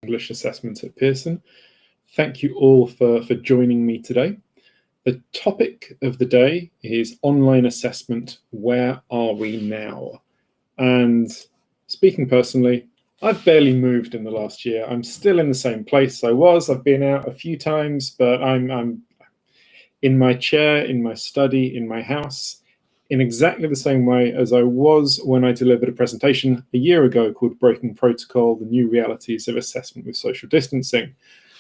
English assessment at Pearson. Thank you all for joining me today. The topic of the day is online assessment. Where are we now? And speaking personally, I've barely moved in the last year. I'm still in the same place I was. I've been out a few times, but I'm in my chair, in my study, in my house, in exactly the same way as I was when I delivered a presentation a year ago called Breaking Protocol, the New Realities of Assessment with Social Distancing.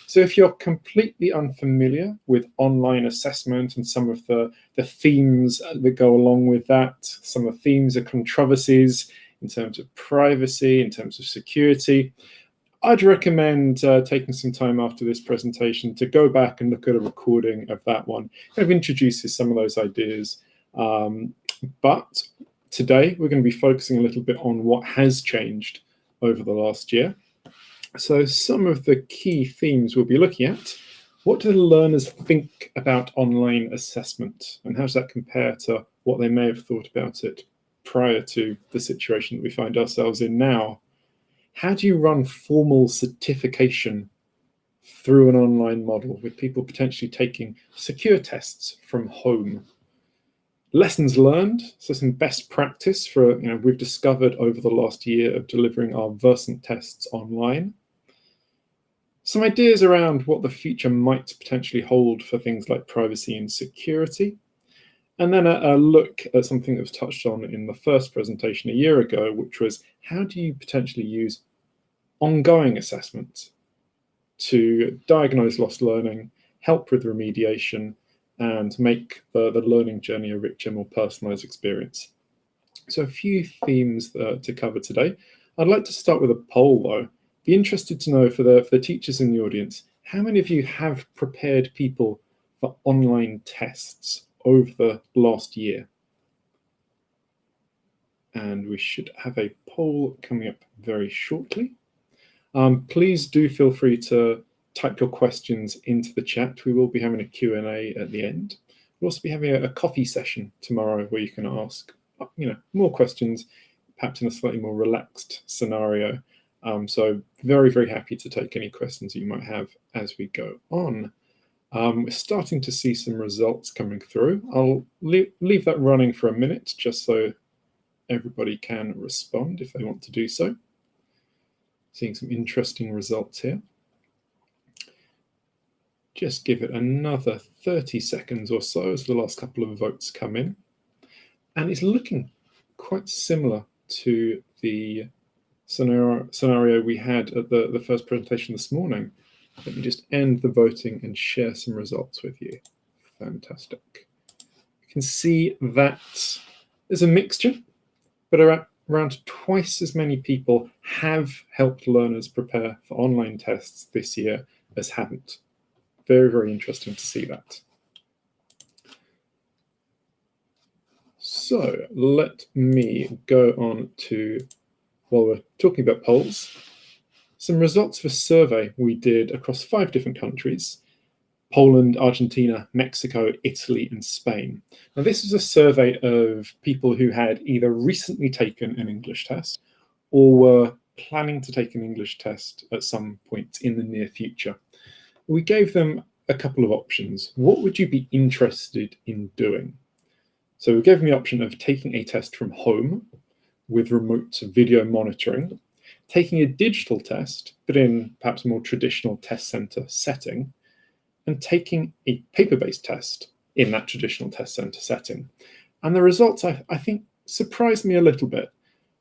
So if you're completely unfamiliar with online assessment and some of the themes that go along with that, some of the themes are controversies in terms of privacy, in terms of security, I'd recommend taking some time after this presentation to go back and look at a recording of that one. Kind of introduces some of those ideas. But today we're going to be focusing a little bit on what has changed over the last year. So some of the key themes we'll be looking at: what do the learners think about online assessment, and how does that compare to what they may have thought about it prior to the situation that we find ourselves in now? How do you run formal certification through an online model with people potentially taking secure tests from home? Lessons learned, so some best practice for, we've discovered over the last year of delivering our Versant tests online. Some ideas around what the future might potentially hold for things like privacy and security. And then a look at something that was touched on in the first presentation a year ago, which was how do you potentially use ongoing assessment to diagnose lost learning, help with remediation, and make the learning journey a richer, more personalized experience. So a few themes to cover today. I'd like to start with a poll though. Be interested to know for the teachers in the audience, how many of you have prepared people for online tests over the last year? And we should have a poll coming up very shortly. Please do feel free to type your questions into the chat. We will be having a Q&A at the end. We'll also be having a coffee session tomorrow where you can ask, more questions, perhaps in a slightly more relaxed scenario. So very, very happy to take any questions you might have as we go on. We're starting to see some results coming through. I'll leave that running for a minute just so everybody can respond if they want to do so. Seeing some interesting results here. Just give it another 30 seconds or so as the last couple of votes come in. And it's looking quite similar to the scenario we had at the first presentation this morning. Let me just end the voting and share some results with you. Fantastic. You can see that there's a mixture, but around twice as many people have helped learners prepare for online tests this year as haven't. Very, very interesting to see that. So let me go on to, while we're talking about polls, some results of a survey we did across 5 different countries: Poland, Argentina, Mexico, Italy, and Spain. Now, this is a survey of people who had either recently taken an English test or were planning to take an English test at some point in the near future. We gave them a couple of options. What would you be interested in doing? So we gave them the option of taking a test from home with remote video monitoring, taking a digital test, but in perhaps a more traditional test center setting, and taking a paper-based test in that traditional test center setting. And the results, I think, surprised me a little bit,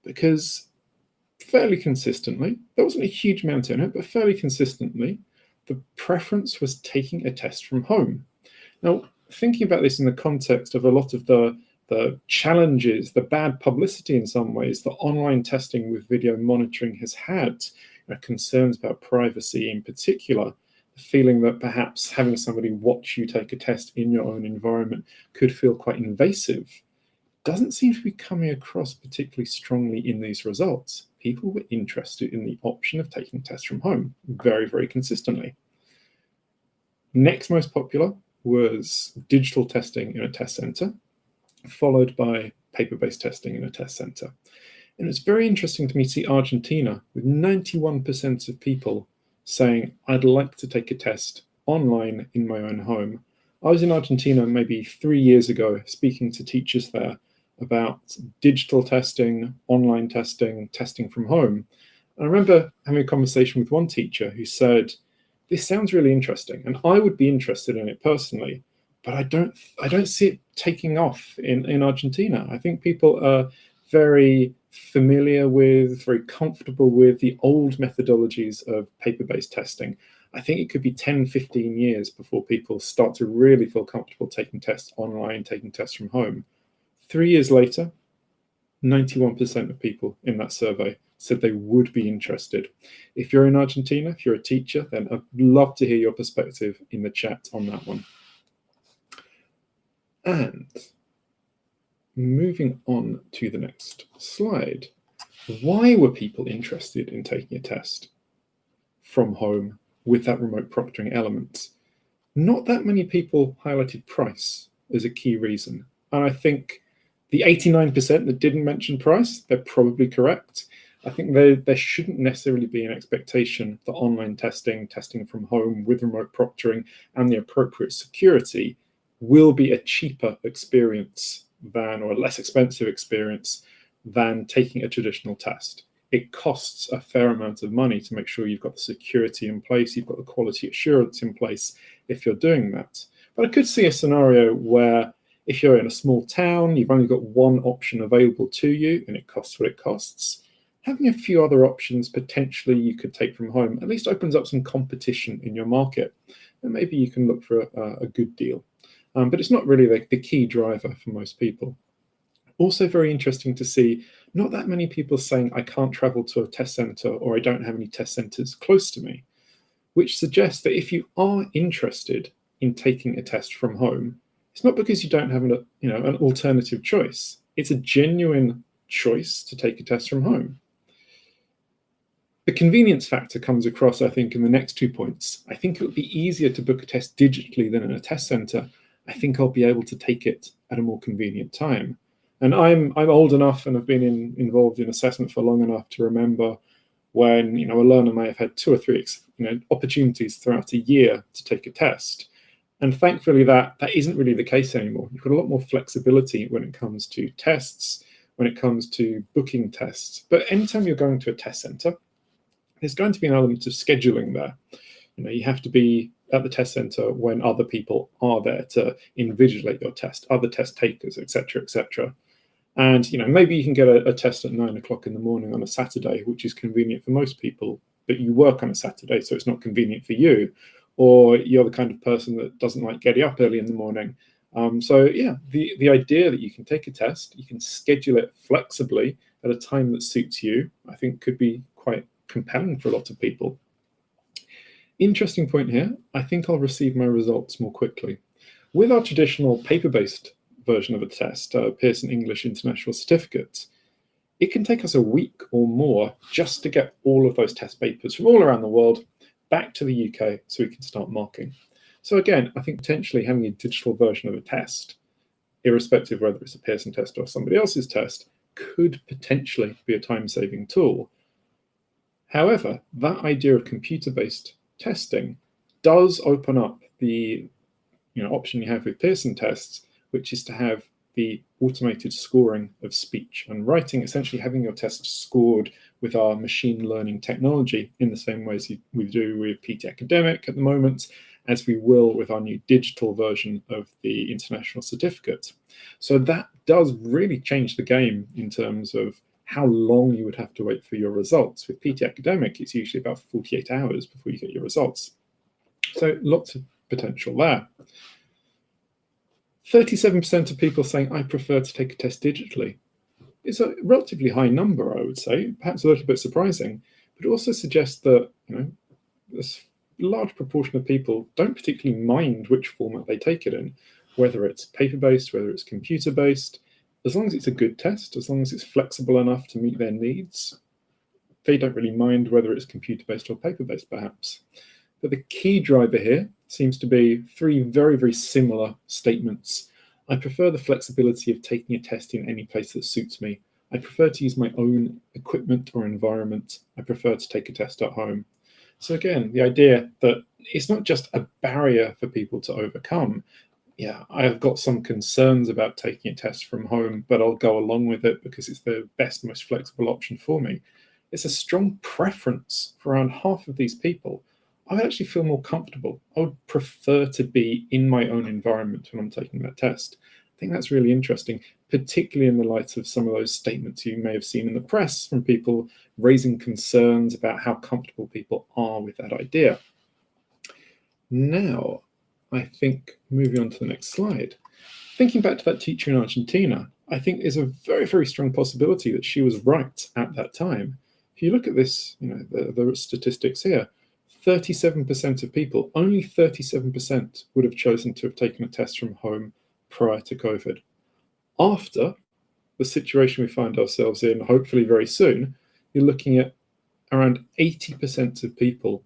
because fairly consistently, there wasn't a huge amount in it, but fairly consistently, the preference was taking a test from home. Now, thinking about this in the context of a lot of the challenges, the bad publicity in some ways that online testing with video monitoring has had, concerns about privacy in particular, the feeling that perhaps having somebody watch you take a test in your own environment could feel quite invasive, doesn't seem to be coming across particularly strongly in these results. People were interested in the option of taking tests from home very, very consistently. Next most popular was digital testing in a test center, followed by paper-based testing in a test center. And it's very interesting to me to see Argentina with 91% of people saying, I'd like to take a test online in my own home. I was in Argentina maybe 3 years ago speaking to teachers there about digital testing, online testing, testing from home. And I remember having a conversation with one teacher who said, this sounds really interesting, and I would be interested in it personally, but I don't see it taking off in Argentina. I think people are very familiar with, very comfortable with the old methodologies of paper-based testing. I think it could be 10, 15 years before people start to really feel comfortable taking tests online, taking tests from home. 3 years later, 91% of people in that survey said they would be interested. If you're in Argentina, if you're a teacher, then I'd love to hear your perspective in the chat on that one. And moving on to the next slide. Why were people interested in taking a test from home with that remote proctoring element? Not that many people highlighted price as a key reason. And I think the 89% that didn't mention price, they're probably correct. I think there shouldn't necessarily be an expectation that online testing, testing from home with remote proctoring and the appropriate security will be a cheaper experience than, or a less expensive experience than taking a traditional test. It costs a fair amount of money to make sure you've got the security in place, you've got the quality assurance in place if you're doing that. But I could see a scenario where if you're in a small town, you've only got one option available to you and it costs what it costs. Having a few other options potentially you could take from home at least opens up some competition in your market. And maybe you can look for a good deal. But it's not really the key driver for most people. Also very interesting to see not that many people saying I can't travel to a test center or I don't have any test centers close to me, which suggests that if you are interested in taking a test from home, it's not because you don't have an alternative choice. It's a genuine choice to take a test from home. The convenience factor comes across, I think, in the next 2 points. I think it would be easier to book a test digitally than in a test center. I think I'll be able to take it at a more convenient time. And I'm old enough and have been involved in assessment for long enough to remember when a learner may have had 2 or 3 opportunities throughout a year to take a test. And thankfully that isn't really the case anymore. You've got a lot more flexibility when it comes to tests, when it comes to booking tests. But anytime you're going to a test center, there's going to be an element of scheduling there. You have to be at the test center when other people are there to invigilate your test, other test takers, etc., etc. And maybe you can get a test at 9 o'clock in the morning on a Saturday, which is convenient for most people, but you work on a Saturday, so it's not convenient for you, or you're the kind of person that doesn't like getting up early in the morning. So yeah, the idea that you can take a test, you can schedule it flexibly at a time that suits you, I think could be quite compelling for a lot of people. Interesting point here, I think I'll receive my results more quickly. With our traditional paper-based version of a test, Pearson English International Certificate, it can take us a week or more just to get all of those test papers from all around the world back to the UK so we can start marking. So again, I think potentially having a digital version of a test, irrespective of whether it's a Pearson test or somebody else's test, could potentially be a time-saving tool. However, that idea of computer-based testing does open up the option you have with Pearson tests, which is to have the automated scoring of speech and writing, essentially having your tests scored with our machine learning technology in the same ways we do with PT Academic at the moment, as we will with our new digital version of the international certificate. So that does really change the game in terms of how long you would have to wait for your results. With PT Academic, it's usually about 48 hours before you get your results. So lots of potential there. 37% of people saying, I prefer to take a test digitally. It's a relatively high number, I would say, perhaps a little bit surprising, but it also suggests that this large proportion of people don't particularly mind which format they take it in, whether it's paper-based, whether it's computer-based. As long as it's a good test, as long as it's flexible enough to meet their needs, they don't really mind whether it's computer-based or paper-based, perhaps. But the key driver here seems to be 3 very, very similar statements. I prefer the flexibility of taking a test in any place that suits me. I prefer to use my own equipment or environment. I prefer to take a test at home. So again, the idea that it's not just a barrier for people to overcome. Yeah, I've got some concerns about taking a test from home, but I'll go along with it because it's the best, most flexible option for me. It's a strong preference for around half of these people. I would actually feel more comfortable. I would prefer to be in my own environment when I'm taking that test. I think that's really interesting, particularly in the light of some of those statements you may have seen in the press from people raising concerns about how comfortable people are with that idea. Now, I think moving on to the next slide, thinking back to that teacher in Argentina, I think there's a very, very strong possibility that she was right at that time. If you look at this, the statistics here, 37% of people, only 37% would have chosen to have taken a test from home prior to COVID. After the situation we find ourselves in, hopefully very soon, you're looking at around 80% of people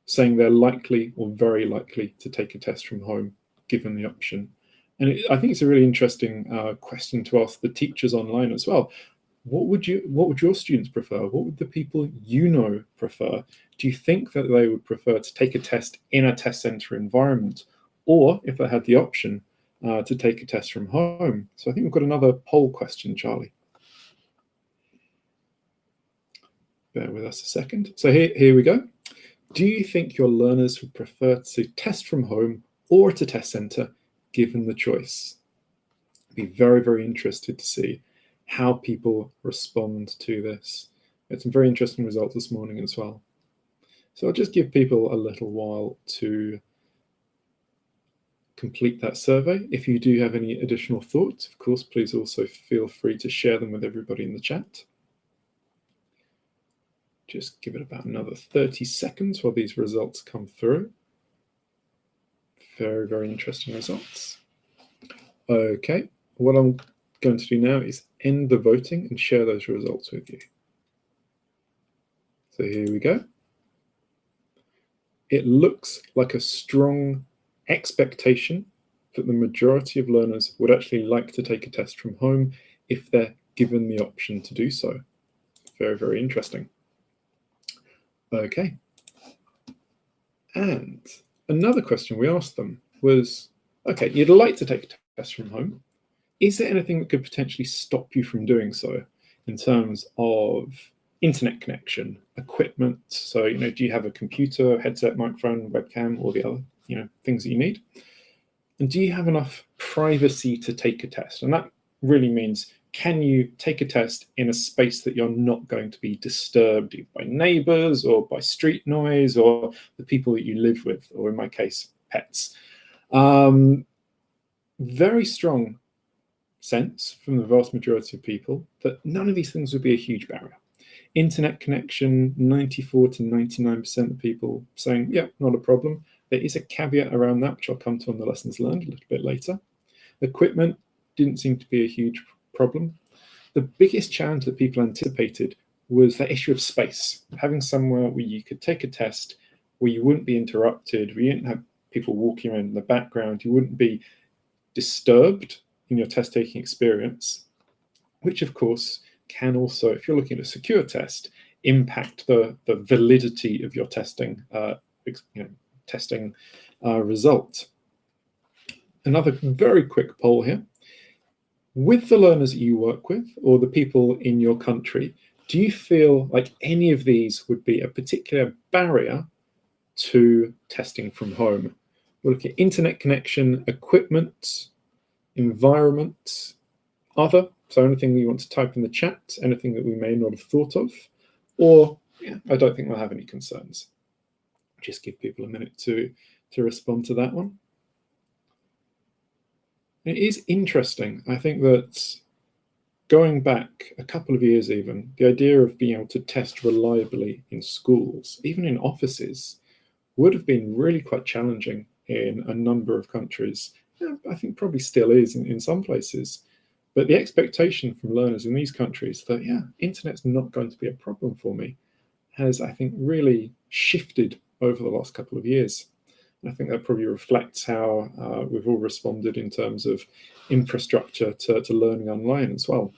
saying they're likely or very likely to take a test from home, given the option. And I think it's a really interesting question to ask the teachers online as well. What would your students prefer? What would the people prefer? Do you think that they would prefer to take a test in a test center environment, or if they had the option, to take a test from home? So I think we've got another poll question, Charlie. Bear with us a second. So here we go. Do you think your learners would prefer to test from home or at a test center, given the choice? I'd be very, very interested to see how people respond to this. We had some very interesting results this morning as well. So I'll just give people a little while to complete that survey. If you do have any additional thoughts, of course, please also feel free to share them with everybody in the chat. Just give it about another 30 seconds while these results come through. Very, very interesting results. Okay, what I'm going to do now is end the voting and share those results with you. So here we go. It looks like a strong expectation that the majority of learners would actually like to take a test from home if they're given the option to do so. Very, very interesting. Okay. And another question we asked them was, okay, you'd like to take a test from home. Is there anything that could potentially stop you from doing so in terms of internet connection, equipment? So, do you have a computer, headset, microphone, webcam, all the other, things that you need? And do you have enough privacy to take a test? And that really means, can you take a test in a space that you're not going to be disturbed by neighbors or by street noise or the people that you live with, or in my case, pets? Very strong sense from the vast majority of people that none of these things would be a huge barrier. Internet connection, 94 to 99% of people saying, yeah, not a problem. There is a caveat around that, which I'll come to on the lessons learned a little bit later. Equipment didn't seem to be a huge problem. The biggest challenge that people anticipated was the issue of space, having somewhere where you could take a test, where you wouldn't be interrupted, where you didn't have people walking around in the background, you wouldn't be disturbed in your test-taking experience, which of course can also, if you're looking at a secure test, impact the validity of your testing result. Another very quick poll here. With the learners that you work with or the people in your country, do you feel like any of these would be a particular barrier to testing from home? We'll look at internet connection, equipment, environment, other. So anything you want to type in the chat, anything that we may not have thought of, or I don't think we'll have any concerns. Just give people a minute to respond to that one. It is interesting. I think that going back a couple of years even, the idea of being able to test reliably in schools, even in offices, would have been really quite challenging in a number of countries. I think probably still is in some places. But the expectation from learners in these countries that, internet's not going to be a problem for me has, I think, really shifted over the last couple of years. I think that probably reflects how we've all responded in terms of infrastructure to learning online as well.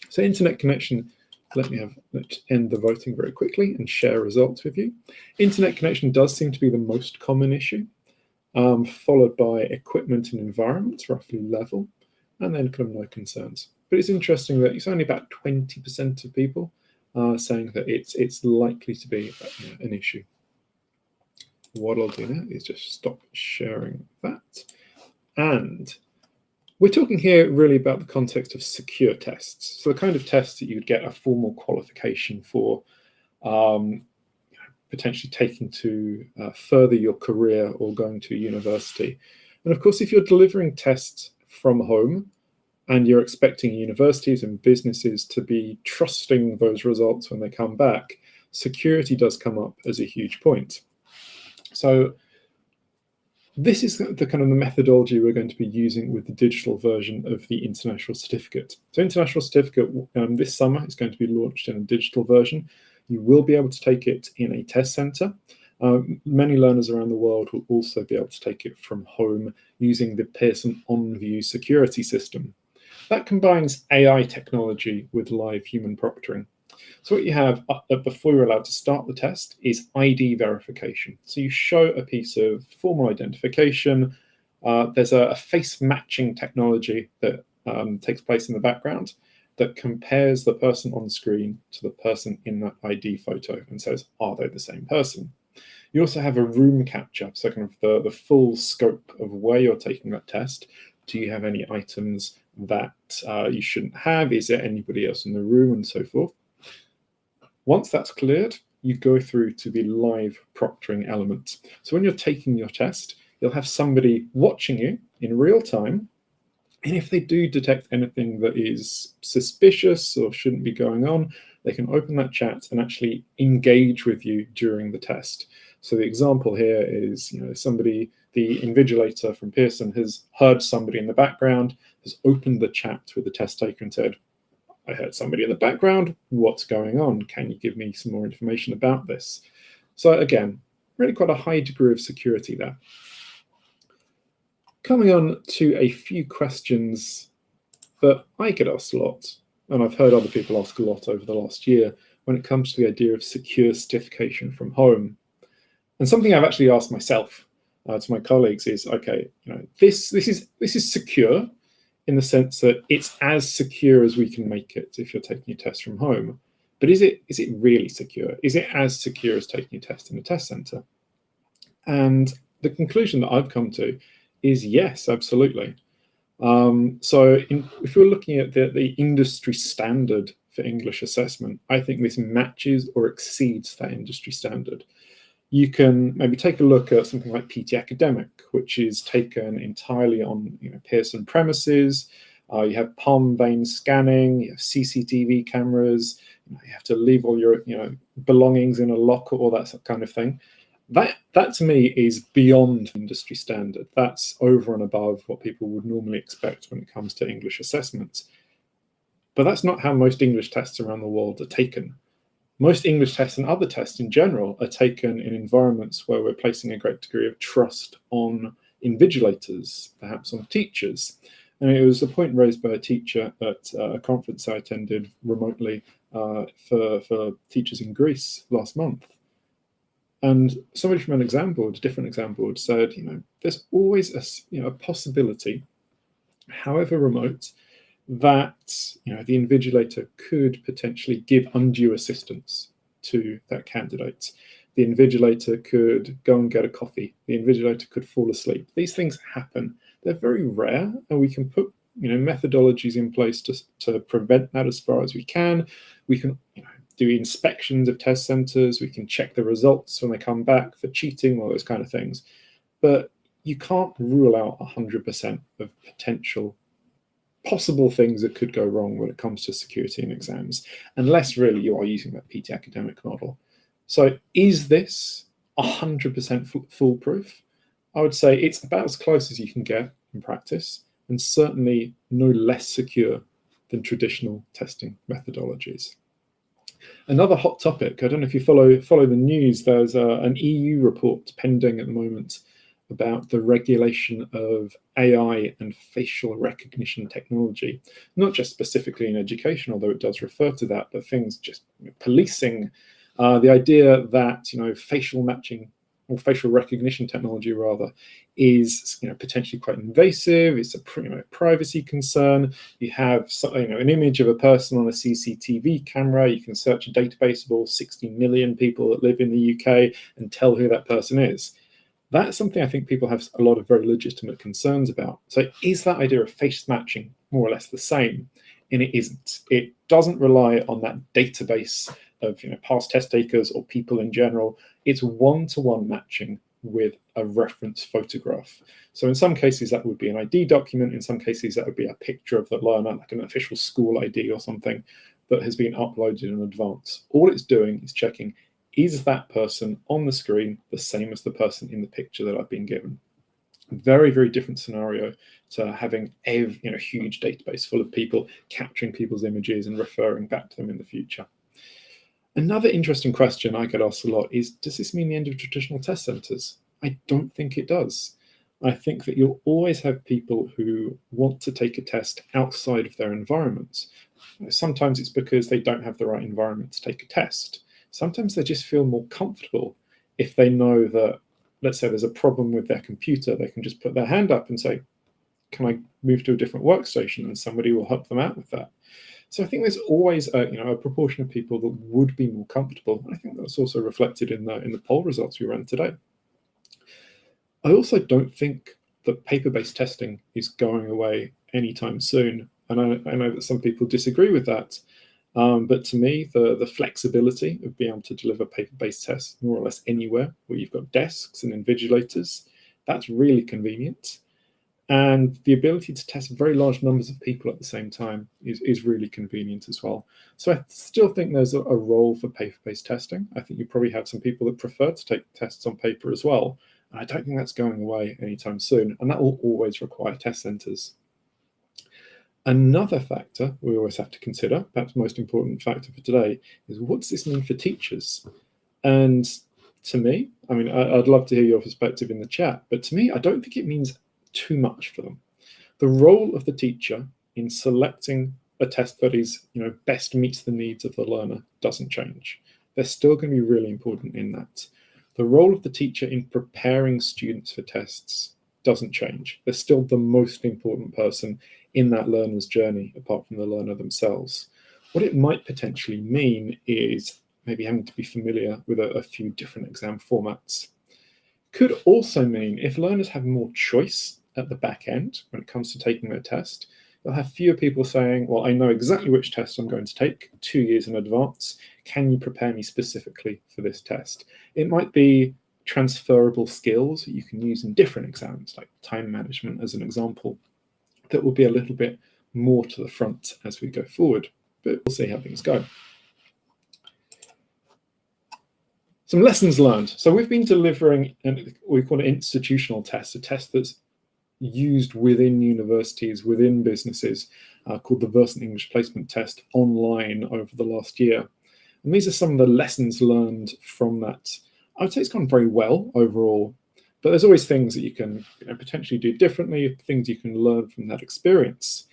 So internet connection Let's end the voting very quickly and share results with you. Internet connection does seem to be the most common issue, followed by equipment and environments, roughly level, and then kind of no concerns. But it's interesting that it's only about 20% of people saying that it's likely to be an issue. What I'll do now is just stop sharing that. And we're talking here really about the context of secure tests. So the kind of tests that you'd get a formal qualification for, potentially taking to further your career or going to university. And of course, if you're delivering tests from home and you're expecting universities and businesses to be trusting those results when they come back, security does come up as a huge point. So this is the kind of the methodology we're going to be using with the digital version of the International Certificate. So International Certificate this summer is going to be launched in a digital version. You will be able to take it in a test centre. Many learners around the world will also be able to take it from home using the Pearson OnView security system. That combines AI technology with live human proctoring. So what you have before you're allowed to start the test is ID verification. So you show a piece of formal identification. There's a face matching technology that takes place in the background that compares the person on screen to the person in that ID photo and says, are they the same person? You also have a room capture, so kind of the full scope of where you're taking that test. Do you have any items that you shouldn't have? Is there anybody else in the room, and so forth? Once that's cleared, you go through to the live proctoring element. So when you're taking your test, you'll have somebody watching you in real time. And if they do detect anything that is suspicious or shouldn't be going on, they can open that chat and actually engage with you during the test. So the example here is, somebody, the invigilator from Pearson has heard somebody in the background, has opened the chat with the test taker and said, I heard somebody in the background, what's going on? Can you give me some more information about this? So again, really quite a high degree of security there. Coming on to a few questions that I get asked a lot, and I've heard other people ask a lot over the last year when it comes to the idea of secure certification from home. And something I've actually asked myself to my colleagues is, okay, this is secure in the sense that it's as secure as we can make it if you're taking a test from home. But is it really secure? Is it as secure as taking a test in a test centre? And the conclusion that I've come to is yes, absolutely. If we're looking at the industry standard for English assessment, I think this matches or exceeds that industry standard. You can maybe take a look at something like PT Academic, which is taken entirely on Pearson premises. You have palm vein scanning, you have CCTV cameras, you have to leave all your belongings in a locker, all that kind of thing. That to me is beyond industry standard. That's over and above what people would normally expect when it comes to English assessments. But that's not how most English tests around the world are taken. Most English tests and other tests in general are taken in environments where we're placing a great degree of trust on invigilators, perhaps on teachers. And it was a point raised by a teacher at a conference I attended remotely for teachers in Greece last month. And somebody from a different exam board said, there's always a possibility, however remote, that the invigilator could potentially give undue assistance to that candidate. The invigilator could go and get a coffee. The invigilator could fall asleep. These things happen. They're very rare, and we can put methodologies in place to prevent that as far as we can. We can do inspections of test centres. We can check the results when they come back for cheating, all those kind of things. But you can't rule out 100% of potential possible things that could go wrong when it comes to security in exams, unless really you are using that PT Academic model. So is this 100% foolproof? I would say it's about as close as you can get in practice, and certainly no less secure than traditional testing methodologies. Another hot topic, I don't know if you follow the news, there's an EU report pending at the moment about the regulation of AI and facial recognition technology, not just specifically in education, although it does refer to that, but things just policing, the idea that facial matching or facial recognition technology rather is potentially quite invasive. It's a privacy concern. You have an image of a person on a CCTV camera. You can search a database of all 60 million people that live in the UK and tell who that person is. That's something I think people have a lot of very legitimate concerns about. So is that idea of face matching more or less the same? And it isn't. It doesn't rely on that database of past test takers or people in general. It's one-to-one matching with a reference photograph. So in some cases that would be an ID document. In some cases that would be a picture of the learner, like an official school ID or something that has been uploaded in advance. All it's doing is checking, is that person on the screen the same as the person in the picture that I've been given? Very, very different scenario to having a huge database full of people, capturing people's images and referring back to them in the future. Another interesting question I get asked a lot is, does this mean the end of traditional test centres? I don't think it does. I think that you'll always have people who want to take a test outside of their environment. Sometimes it's because they don't have the right environment to take a test. Sometimes they just feel more comfortable if they know that, let's say there's a problem with their computer, they can just put their hand up and say, can I move to a different workstation? And somebody will help them out with that. So I think there's always a proportion of people that would be more comfortable. I think that's also reflected in the poll results we ran today. I also don't think that paper-based testing is going away anytime soon. And I know that some people disagree with that. But to me, the flexibility of being able to deliver paper-based tests more or less anywhere where you've got desks and invigilators, that's really convenient. And the ability to test very large numbers of people at the same time is really convenient as well. So I still think there's a role for paper-based testing. I think you probably have some people that prefer to take tests on paper as well. And I don't think that's going away anytime soon. And that will always require test centres. Another factor we always have to consider, perhaps the most important factor for today, is what does this mean for teachers? And to me, I mean, I'd love to hear your perspective in the chat, but to me, I don't think it means too much for them. The role of the teacher in selecting a test that is, best meets the needs of the learner doesn't change. They're still going to be really important in that. The role of the teacher in preparing students for tests doesn't change. They're still the most important person in that learner's journey, apart from the learner themselves. What it might potentially mean is maybe having to be familiar with a few different exam formats. Could also mean if learners have more choice at the back end when it comes to taking their test, they'll have fewer people saying, well, I know exactly which test I'm going to take 2 years in advance. Can you prepare me specifically for this test? It might be transferable skills that you can use in different exams, like time management as an example, that will be a little bit more to the front as we go forward, but we'll see how things go. Some lessons learned. So we've been delivering, we call it institutional tests, a test that's used within universities, within businesses, called the Versant English Placement Test online over the last year. And these are some of the lessons learned from that. I would say it's gone very well overall, but there's always things that you can potentially do differently, things you can learn from that experience.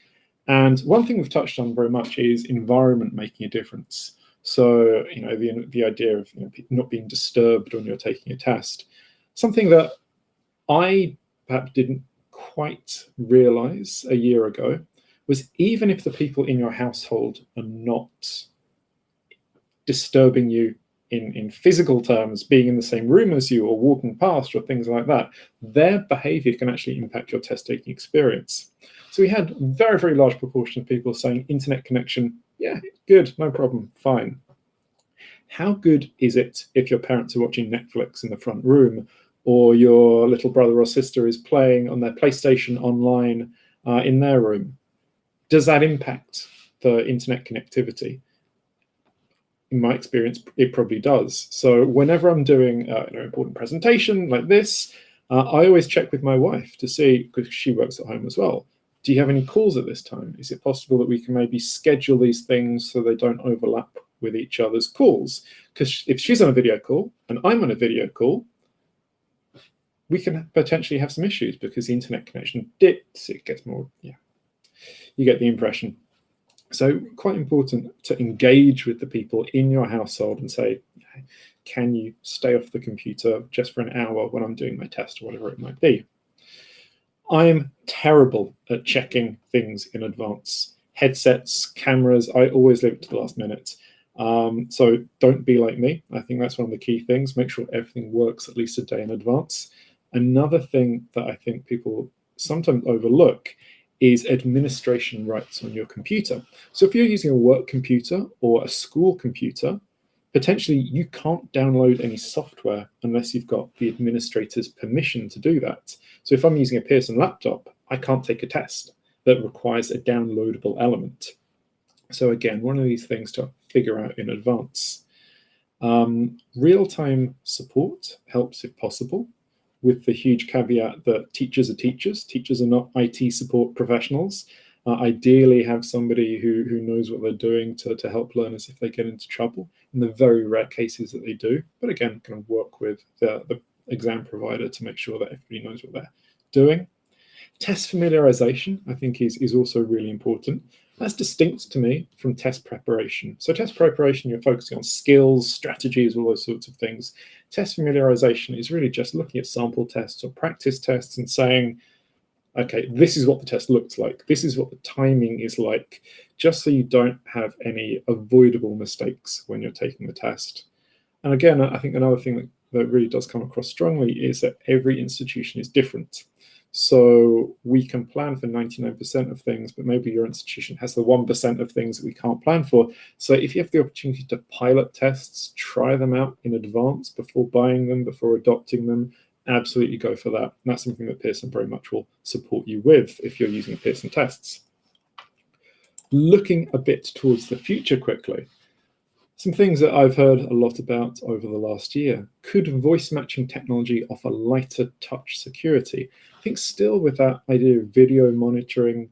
And one thing we've touched on very much is environment making a difference. So, the idea of not being disturbed when you're taking a test. Something that I perhaps didn't quite realize a year ago was even if the people in your household are not disturbing you in physical terms, being in the same room as you or walking past or things like that, their behavior can actually impact your test-taking experience. So we had a very, very large proportion of people saying internet connection, yeah, good, no problem, fine. How good is it if your parents are watching Netflix in the front room, or your little brother or sister is playing on their PlayStation online in their room? Does that impact the internet connectivity? In my experience, it probably does. So whenever I'm doing an important presentation like this, I always check with my wife to see, because she works at home as well, do you have any calls at this time? Is it possible that we can maybe schedule these things so they don't overlap with each other's calls? Because if she's on a video call and I'm on a video call, we can potentially have some issues because the internet connection dips, it gets more, you get the impression. So quite important to engage with the people in your household and say, can you stay off the computer just for an hour when I'm doing my test or whatever it might be. I'm terrible at checking things in advance. Headsets, cameras, I always leave it to the last minute. So don't be like me. I think that's one of the key things. Make sure everything works at least a day in advance. Another thing that I think people sometimes overlook is administration rights on your computer. So if you're using a work computer or a school computer, potentially you can't download any software unless you've got the administrator's permission to do that. So if I'm using a Pearson laptop, I can't take a test that requires a downloadable element. So again, one of these things to figure out in advance. Real-time support helps if possible, with the huge caveat that teachers are teachers. Teachers are not IT support professionals. Ideally have somebody who knows what they're doing to help learners if they get into trouble, in the very rare cases that they do. But again, kind of work with the exam provider to make sure that everybody knows what they're doing. Test familiarization, I think, is also really important. That's distinct to me from test preparation. So test preparation, you're focusing on skills, strategies, all those sorts of things. Test familiarization is really just looking at sample tests or practice tests and saying, okay, this is what the test looks like. This is what the timing is like, just so you don't have any avoidable mistakes when you're taking the test. And again, I think another thing that really does come across strongly is that every institution is different. So we can plan for 99% of things, but maybe your institution has the 1% of things that we can't plan for. So if you have the opportunity to pilot tests, try them out in advance before buying them, before adopting them, absolutely go for that. And that's something that Pearson very much will support you with if you're using Pearson tests. Looking a bit towards the future quickly, some things that I've heard a lot about over the last year. Could voice matching technology offer lighter touch security? I think still with that idea of video monitoring,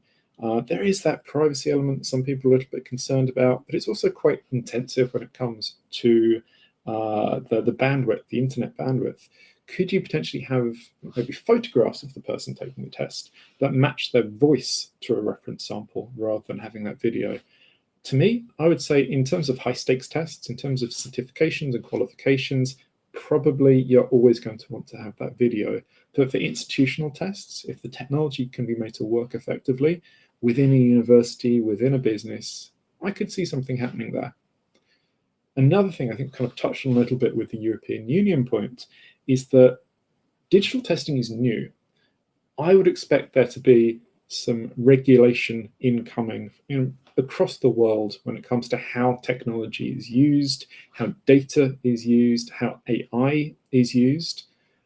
there is that privacy element some people are a little bit concerned about, but it's also quite intensive when it comes to the bandwidth, the internet bandwidth. Could you potentially have maybe photographs of the person taking the test that match their voice to a reference sample rather than having that video? To me, I would say in terms of high stakes tests, in terms of certifications and qualifications, probably you're always going to want to have that video. But for institutional tests, if the technology can be made to work effectively within a university, within a business, I could see something happening there. Another thing I think kind of touched on a little bit with the European Union point is that digital testing is new. I would expect there to be some regulation incoming across the world when it comes to how technology is used, how data is used, how AI is used.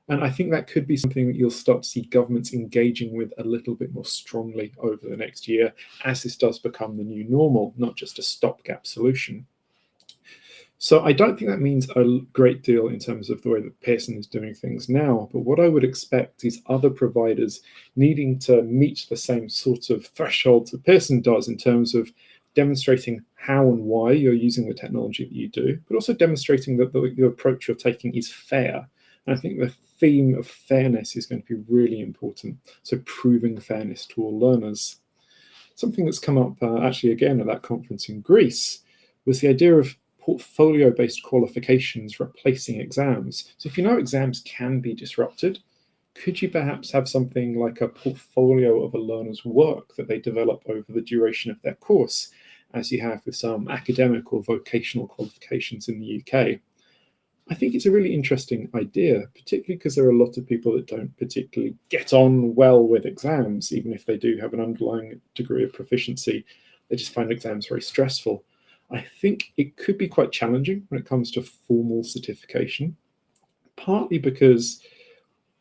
And I think that could be something that you'll start to see governments engaging with a little bit more strongly over the next year as this does become the new normal, not just a stopgap solution. So I don't think that means a great deal in terms of the way that Pearson is doing things now, but what I would expect is other providers needing to meet the same sort of thresholds that Pearson does in terms of demonstrating how and why you're using the technology that you do, but also demonstrating that the approach you're taking is fair. And I think the theme of fairness is going to be really important, so proving fairness to all learners. Something that's come up actually again at that conference in Greece was the idea of portfolio-based qualifications replacing exams. So if you know exams can be disrupted, could you perhaps have something like a portfolio of a learner's work that they develop over the duration of their course, as you have with some academic or vocational qualifications in the UK? I think it's a really interesting idea, particularly because there are a lot of people that don't particularly get on well with exams, even if they do have an underlying degree of proficiency. They just find exams very stressful. I think it could be quite challenging when it comes to formal certification, partly because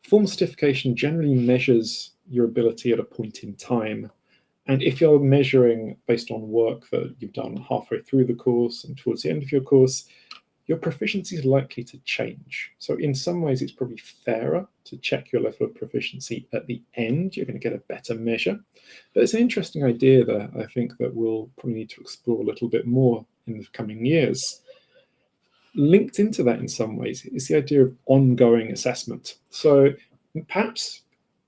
formal certification generally measures your ability at a point in time. And if you're measuring based on work that you've done halfway through the course and towards the end of your course, your proficiency is likely to change. So in some ways, it's probably fairer to check your level of proficiency at the end. You're going to get a better measure. But it's an interesting idea there, I think, that we'll probably need to explore a little bit more in the coming years. Linked into that in some ways is the idea of ongoing assessment. So perhaps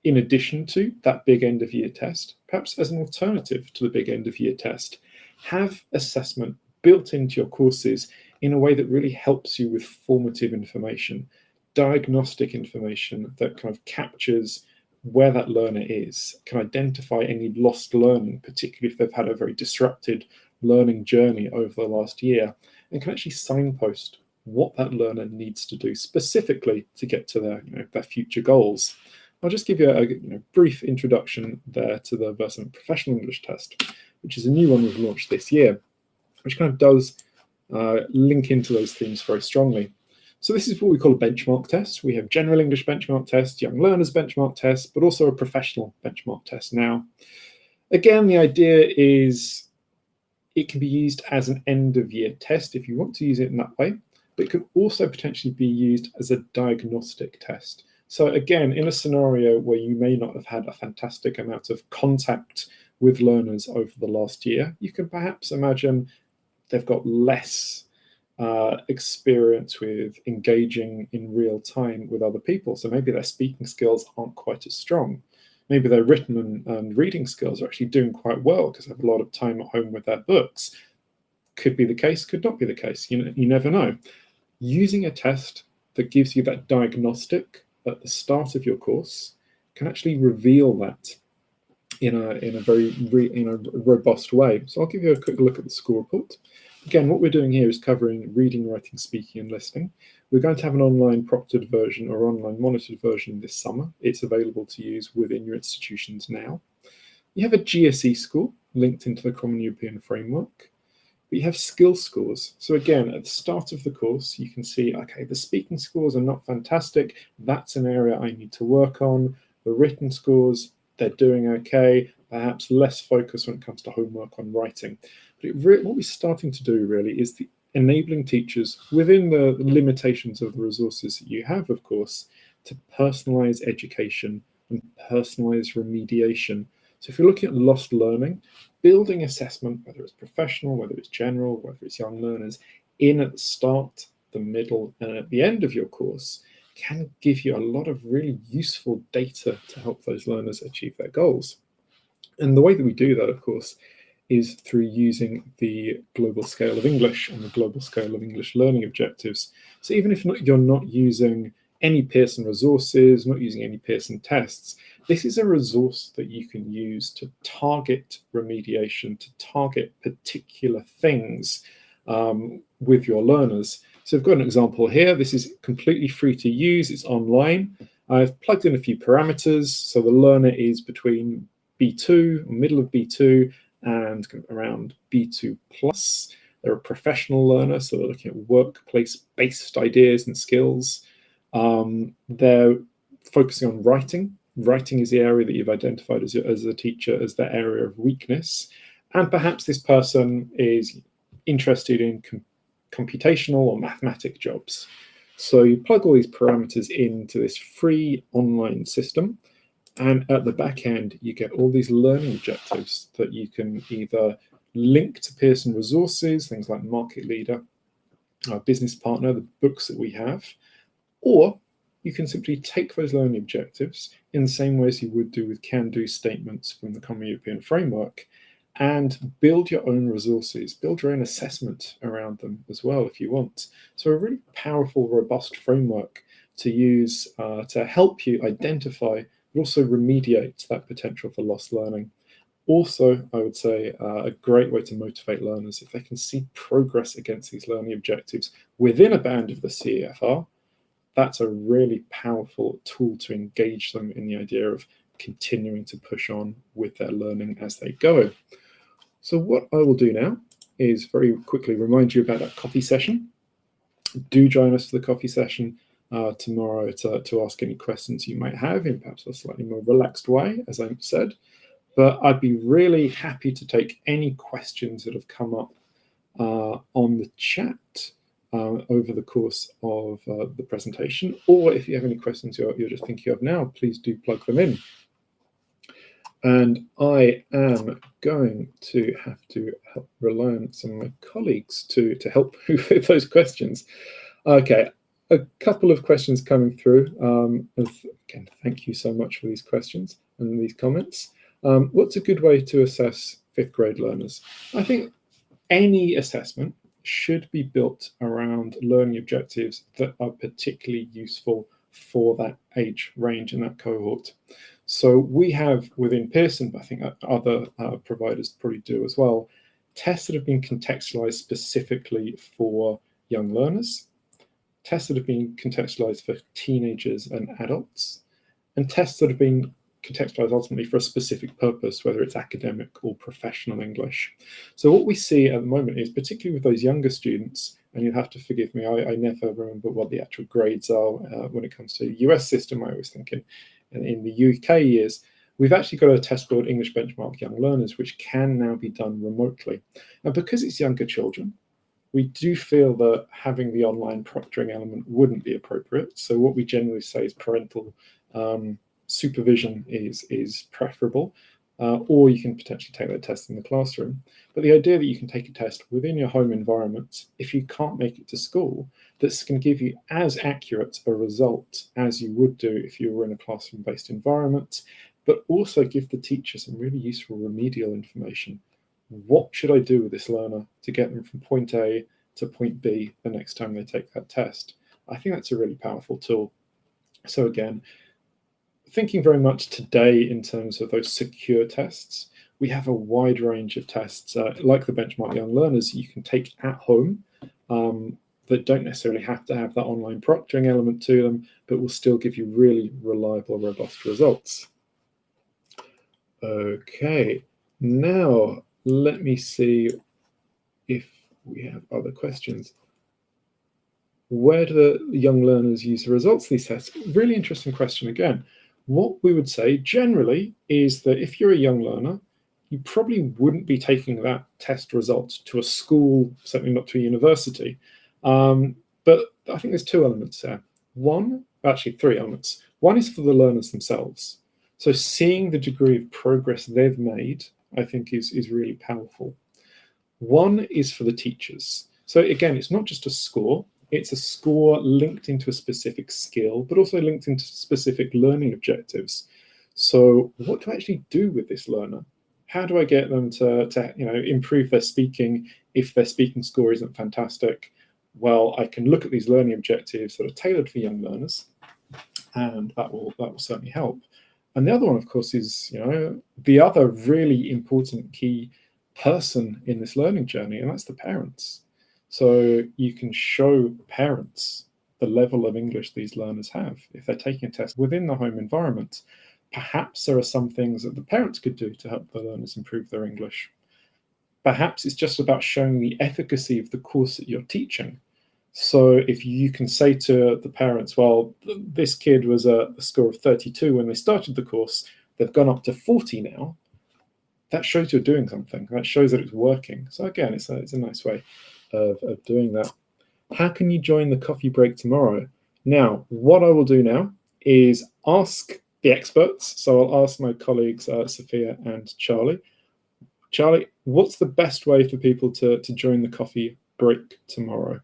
in addition to that big end of year test, perhaps as an alternative to the big end of year test, have assessment built into your courses in a way that really helps you with formative information, diagnostic information that kind of captures where that learner is, can identify any lost learning, particularly if they've had a very disrupted learning journey over the last year, and can actually signpost what that learner needs to do specifically to get to their future goals. I'll just give you a brief introduction there to the Versant Professional English Test, which is a new one we've launched this year, which kind of does link into those themes very strongly. So this is what we call a benchmark test. We have general English benchmark test, young learners benchmark test, but also a professional benchmark test now. Again, the idea is it can be used as an end of year test if you want to use it in that way, but it can also potentially be used as a diagnostic test. So again, in a scenario where you may not have had a fantastic amount of contact with learners over the last year, you can perhaps imagine they've got less experience with engaging in real time with other people. So maybe their speaking skills aren't quite as strong. Maybe their written and reading skills are actually doing quite well because they have a lot of time at home with their books. Could be the case, could not be the case. You never know. Using a test that gives you that diagnostic at the start of your course can actually reveal that in a very robust way. So I'll give you a quick look at the school report. Again, what we're doing here is covering reading, writing, speaking, and listening. We're going to have an online proctored version or online monitored version this summer. It's available to use within your institutions now. You have a GSE score linked into the Common European Framework. But you have skill scores. So again, at the start of the course, you can see, okay, the speaking scores are not fantastic. That's an area I need to work on. The written scores, they're doing okay. Perhaps less focus when it comes to homework on writing. But what we're starting to do really is enabling teachers within the limitations of the resources that you have, of course, to personalize education and personalize remediation. So if you're looking at lost learning, building assessment, whether it's professional, whether it's general, whether it's young learners, in at the start, the middle, and at the end of your course, can give you a lot of really useful data to help those learners achieve their goals. And the way that we do that, of course, is through using the global scale of English and the global scale of English learning objectives. So even if you're not using any Pearson resources, not using any Pearson tests, this is a resource that you can use to target remediation, to target particular things with your learners. So I've got an example here. This is completely free to use. It's online. I've plugged in a few parameters. So the learner is between B2, middle of B2, and around B2 plus. They're a professional learner, so they're looking at workplace-based ideas and skills. They're focusing on writing. Writing is the area that you've identified as a teacher as their area of weakness. And perhaps this person is interested in computational or mathematic jobs. So you plug all these parameters into this free online system. And at the back end, you get all these learning objectives that you can either link to Pearson resources, things like Market Leader, our business partner, the books that we have, or you can simply take those learning objectives in the same way as you would do with can-do statements from the Common European Framework and build your own resources, build your own assessment around them as well if you want. So a really powerful, robust framework to use to help you identify but also remediate that potential for lost learning. Also, I would say a great way to motivate learners if they can see progress against these learning objectives within a band of the CEFR. That's a really powerful tool to engage them in the idea of continuing to push on with their learning as they go. So what I will do now is very quickly remind you about that coffee session. Do join us for the coffee session tomorrow to ask any questions you might have in perhaps a slightly more relaxed way, as I said. But I'd be really happy to take any questions that have come up on the chat over the course of the presentation, or if you have any questions you're just thinking of now, please do plug them in. And I am going to have to rely on some of my colleagues to help me with those questions. Okay, a couple of questions coming through. Again, thank you so much for these questions and these comments. What's a good way to assess 5th grade learners? I think any assessment should be built around learning objectives that are particularly useful for that age range and that cohort. So we have within Pearson, but I think other providers probably do as well, tests that have been contextualized specifically for young learners, tests that have been contextualized for teenagers and adults, and tests that have been contextualized ultimately for a specific purpose, whether it's academic or professional English. So what we see at the moment is, particularly with those younger students, and you'll have to forgive me, I never remember what the actual grades are when it comes to the US system. I always think in the UK years, we've actually got a test called English Benchmark Young Learners, which can now be done remotely. And because it's younger children, we do feel that having the online proctoring element wouldn't be appropriate. So what we generally say is parental supervision is preferable, or you can potentially take that test in the classroom. But the idea that you can take a test within your home environment, if you can't make it to school, that's going to give you as accurate a result as you would do if you were in a classroom-based environment, but also give the teacher some really useful remedial information. What should I do with this learner to get them from point A to point B the next time they take that test? I think that's a really powerful tool. So again, thinking very much today in terms of those secure tests, we have a wide range of tests like the Benchmark Young Learners you can take at home that don't necessarily have to have that online proctoring element to them, but will still give you really reliable, robust results. Okay, now let me see if we have other questions. Where do the young learners use the results of these tests? Really interesting question again. What we would say generally is that if you're a young learner, you probably wouldn't be taking that test result to a school, certainly not to a university. But I think there's 2 elements there. Actually 3 elements. One is for the learners themselves. So seeing the degree of progress they've made, I think is really powerful. One is for the teachers. So again, it's not just a score. It's a score linked into a specific skill, but also linked into specific learning objectives. So what do I actually do with this learner? How do I get them to improve their speaking if their speaking score isn't fantastic? Well, I can look at these learning objectives that are tailored for young learners, and that will certainly help. And the other one, of course, is the other really important key person in this learning journey, and that's the parents. So you can show parents the level of English these learners have. If they're taking a test within the home environment, perhaps there are some things that the parents could do to help the learners improve their English. Perhaps it's just about showing the efficacy of the course that you're teaching. So if you can say to the parents, well, this kid was a score of 32 when they started the course, they've gone up to 40 now, that shows you're doing something. That shows that it's working. So again, it's a nice way of doing that. How can you join the coffee break tomorrow? Now, what I will do now is ask the experts. So I'll ask my colleagues, Sophia and Charlie. Charlie, what's the best way for people to join the coffee break tomorrow?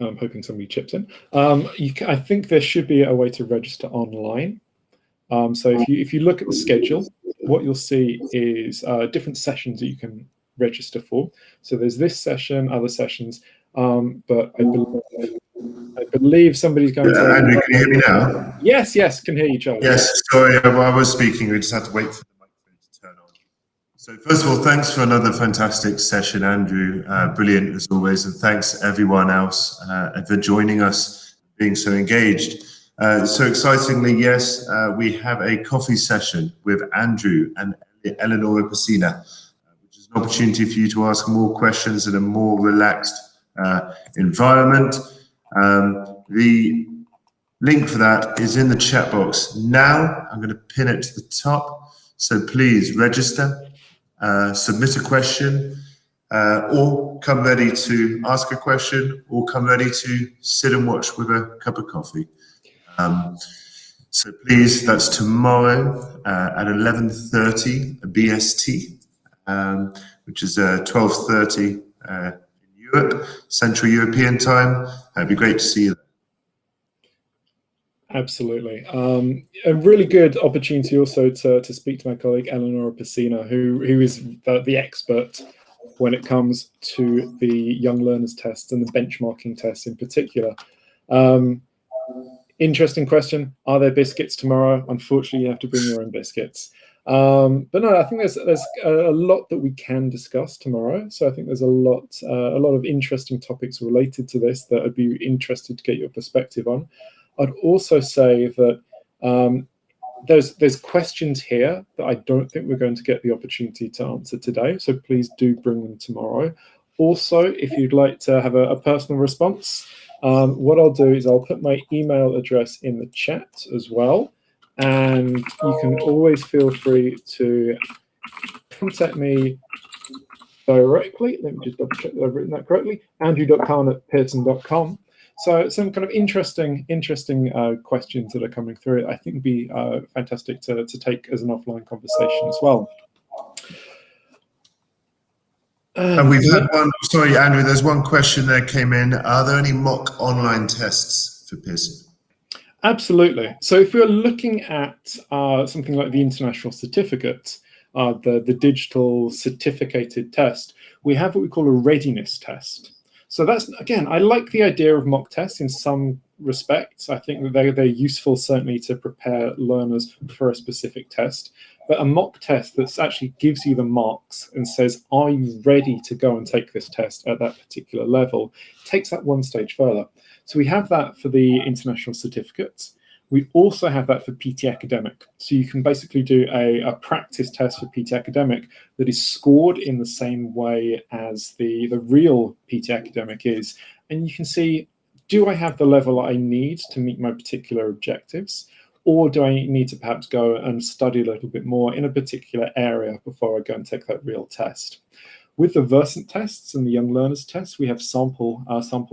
I'm hoping somebody chips in. I think there should be a way to register online. So if you look at the schedule, what you'll see is different sessions that you can register for. So there's this session, other sessions, but I believe somebody's going to... Andrew, can you hear me now? Yes, can hear you, Charlie. Yes, sorry, I was speaking. We just had to wait for the microphone to turn on. So first of all, thanks for another fantastic session, Andrew. Brilliant as always, and thanks everyone else for joining us, being so engaged. So excitingly, yes, we have a coffee session with Andrew and Eleanor Pacina, which is an opportunity for you to ask more questions in a more relaxed environment. The link for that is in the chat box. Now I'm going to pin it to the top. So please register, submit a question, or come ready to ask a question, or come ready to sit and watch with a cup of coffee. So please, that's tomorrow at 11:30 BST, which is 12:30 in Europe, Central European time. It'd be great to see you there. Absolutely. A really good opportunity also to speak to my colleague Eleonora Pacina, who is the expert when it comes to the Young Learners Test and the benchmarking test in particular. Interesting question. Are there biscuits tomorrow? Unfortunately, you have to bring your own biscuits. But no, I think there's a lot that we can discuss tomorrow. So I think there's a lot of interesting topics related to this that I'd be interested to get your perspective on. I'd also say that there's questions here that I don't think we're going to get the opportunity to answer today. So please do bring them tomorrow. Also, if you'd like to have a personal response, what I'll do is I'll put my email address in the chat as well. And you can always feel free to contact me directly. Let me just double check that I've written that correctly. andrew.kahn@pearson.com. So some kind of interesting questions that are coming through. I think would be fantastic to take as an offline conversation as well. And we've had one, sorry, Andrew, there's one question that came in. Are there any mock online tests for Pearson? Absolutely. So if we're looking at something like the international certificate, the digital certificated test, we have what we call a readiness test. So that's, again, I like the idea of mock tests in some respects. I think that they're useful certainly to prepare learners for a specific test. But a mock test that actually gives you the marks and says, are you ready to go and take this test at that particular level, takes that one stage further. So we have that for the international certificates. We also have that for PT Academic. So you can basically do a practice test for PT Academic that is scored in the same way as the real PT Academic is. And you can see, do I have the level I need to meet my particular objectives? Or do I need to perhaps go and study a little bit more in a particular area before I go and take that real test? With the Versant tests and the Young Learners tests, we have sample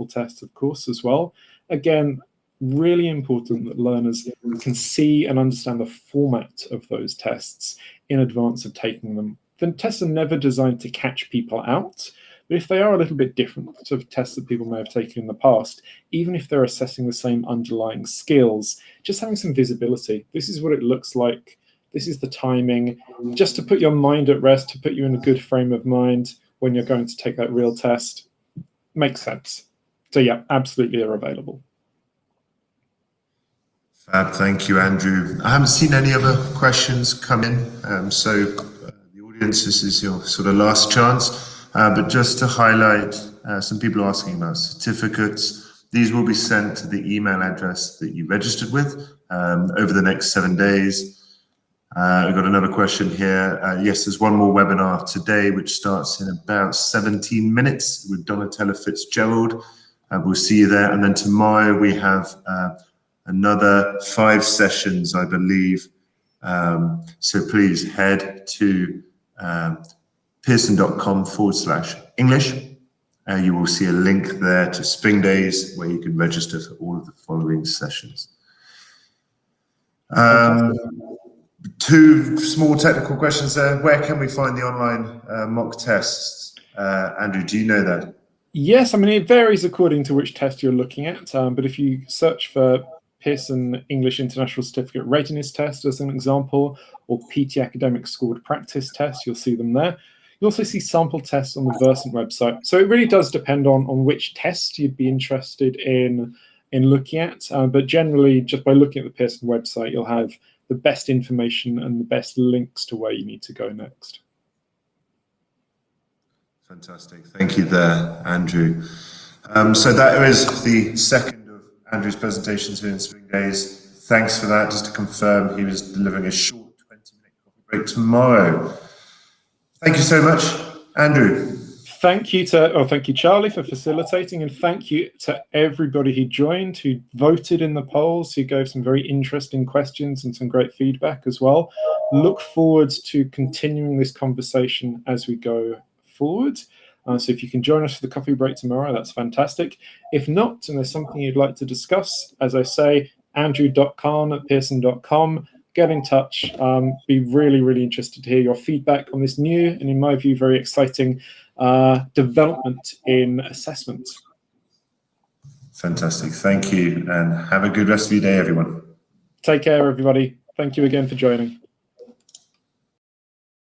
tests, of course, as well. Again, really important that learners can see and understand the format of those tests in advance of taking them. The tests are never designed to catch people out, but if they are a little bit different to tests that people may have taken in the past, even if they're assessing the same underlying skills, just having some visibility. This is what it looks like. This is the timing, just to put your mind at rest, to put you in a good frame of mind when you're going to take that real test. Makes sense. So yeah, absolutely are available. Fab, thank you, Andrew. I haven't seen any other questions come in, so the audience, this is your sort of last chance. But just to highlight, some people are asking about certificates. These will be sent to the email address that you registered with over the next 7 days. I've got another question here. Yes, there's one more webinar today, which starts in about 17 minutes with Donatella Fitzgerald. We'll see you there. And then tomorrow we have another 5 sessions, I believe. So please head to pearson.com/English. You will see a link there to Spring Days where you can register for all of the following sessions. 2 small technical questions there. Where can we find the online mock tests? Andrew, do you know that? Yes, I mean, it varies according to which test you're looking at, but if you search for Pearson English International Certificate Readiness Test as an example, or PT Academic Scored Practice Test, you'll see them there. You also see sample tests on the Versant website. So it really does depend on which test you'd be interested in looking at, but generally just by looking at the Pearson website, you'll have the best information and the best links to where you need to go next. Fantastic. Thank you there, Andrew. So that is the second of Andrew's presentations here in Spring Days. Thanks for that. Just to confirm, he was delivering a short 20-minute coffee break tomorrow. Thank you so much, Andrew. Thank you, Charlie, for facilitating, and thank you to everybody who joined, who voted in the polls, who gave some very interesting questions and some great feedback as well. Look forward to continuing this conversation as we go forward. So if you can join us for the coffee break tomorrow, that's fantastic. If not, and there's something you'd like to discuss, as I say, andrew.kahn@pearson.com. Get in touch. Be really, really interested to hear your feedback on this new and, in my view, very exciting development in assessment. Fantastic. Thank you, and have a good rest of your day, everyone. Take care, everybody. Thank you again for joining.